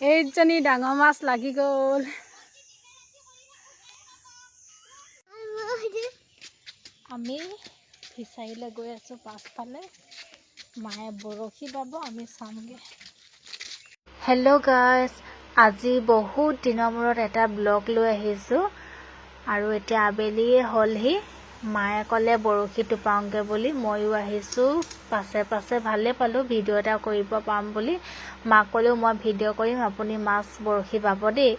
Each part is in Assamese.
এইজনী ডাঙৰ মাছ লাগি গ'ল। আমি ফিচাৰীলৈ গৈ আছোঁ পাছফালে। মায়ে বৰশী বাব, আমি চামগৈ। হেল্ল' গাইজ, আজি বহুত দিনৰ মূৰত এটা ব্লগ লৈ আহিছোঁ আৰু এতিয়া আবেলিয়ে হ'লহি। মায়ে ক'লে বৰশী টোপাওঁগৈ বুলি, ময়ো আহিছোঁ পাছে পাছে। ভালেই পালোঁ ভিডিঅ' এটা কৰিব পাম বুলি। মাক ক'লেও মই ভিডিঅ' কৰিম, আপুনি মাছ বৰশী বাব দেই।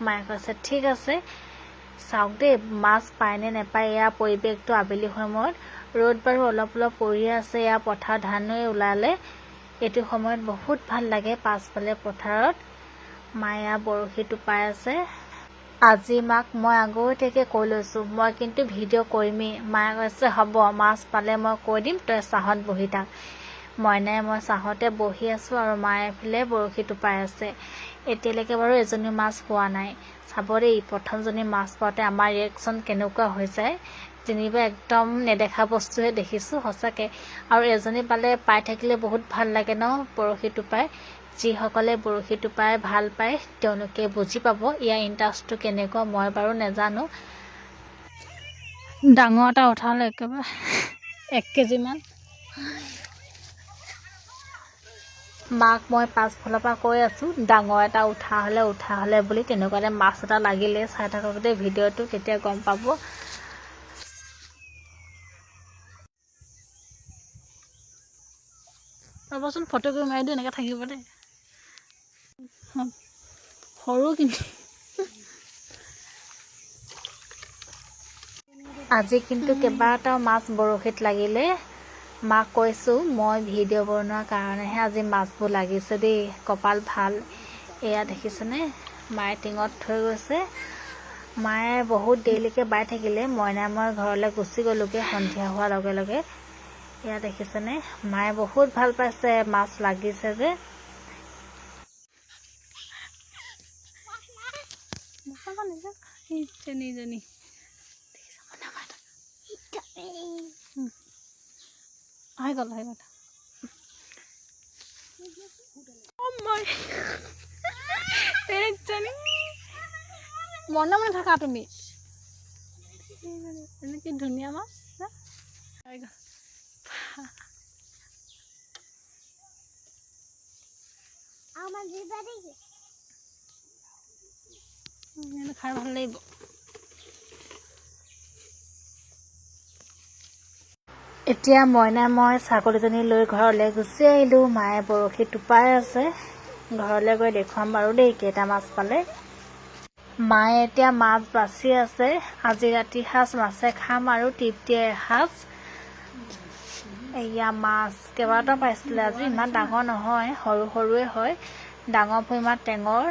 মায়ে কৈছে ঠিক আছে। চাওক দেই মাছ পায়নে নেপায়। এয়া পৰিৱেশটো আবেলি সময়ত, ৰ'দ বাৰু অলপ অলপ পৰি আছে। এয়া পথাৰ ধানেই ওলালে, এইটো সময়ত বহুত ভাল লাগে পাছফালে পথাৰত। মায়ে বৰশী টোপাই আছে। আজি মাক মই আগতীয়াকৈ কৈ লৈছোঁ, মই কিন্তু ভিডিঅ' কৰিমেই। মায়ে কৈছে হ'ব, মাছ পালে মই কৈ দিম, তই ছাঁহত বহি থাক। মইনাই মই ছাঁহতে বহি আছোঁ আৰু মায়ে এফালে বৰশী টোপাই আছে। এতিয়ালৈকে বাৰু এজনী মাছ পোৱা নাই। চাব দেই, প্ৰথমজনী মাছ পাওঁতে আমাৰ ৰিয়েকশ্যন কেনেকুৱা হৈ যায়। যেনিবা একদম নেদেখা বস্তুহে দেখিছোঁ সঁচাকৈ। আৰু এজনী পাই থাকিলে বহুত ভাল লাগে ন বৰশী টোপাই। যিসকলে বৰশী টোপাই ভাল পায় তেওঁলোকে বুজি পাব ইয়াৰ ইণ্টাৰেষ্টটো কেনেকুৱা। মই বাৰু নেজানো। ডাঙৰ এটা উঠালে একেবাৰে 1 কেজিমান। মাক মই পাছফালৰ পৰা কৈ আছোঁ ডাঙৰ এটা উঠা হ'লে বুলি। তেনেকুৱাতে মাছ এটা লাগিলে। চাই থাকোঁতে ভিডিঅ'টো তেতিয়া গম পাব। ৰ'বচোন ফটো কৰি মাৰি দিওঁ, এনেকৈ থাকিব দেই। সৰু কিন্তু আজি কিন্তু কেইবাটাও মাছ বৰশীত লাগিলে। মাক কৈছোঁ মই ভিডিঅ' বনোৱাৰ কাৰণেহে আজি মাছবোৰ লাগিছে দেই, কপাল ভাল। এয়া দেখিছেনে, মায়ে টিঙত থৈ গৈছে। মায়ে বহুত দেৰিলৈকে বাই থাকিলে। মইনাই মই ঘৰলৈ গুচি গ'লোগৈ সন্ধিয়া হোৱাৰ লগে লগে। এয়া দেখিছেনে, মায়ে বহুত ভাল পাইছে মাছ লাগিছে যে। মনে মনে থাকা তুমি। কি ধুনীয়া মাছ। খাই ভাল লাগিব। এতিয়া মইনাই মই ছাগলীজনী লৈ ঘৰলৈ গুচি আহিলোঁ। মায়ে বৰশী টোপাই আছে। ঘৰলৈ গৈ দেখুৱাম বাৰু দেই কেইটা মাছ পালে। মায়ে এতিয়া মাছ বাচি আছে। আজি ৰাতি সাঁজ মাছে খাম আৰু তৃপ্তিয়ে এসাঁজ। এয়া মাছ কেইবাটাও পাইছিলে আজি, ইমান ডাঙৰ নহয়, সৰু সৰুৱে হয়। ডাঙৰ ভৈমা টেঙৰ।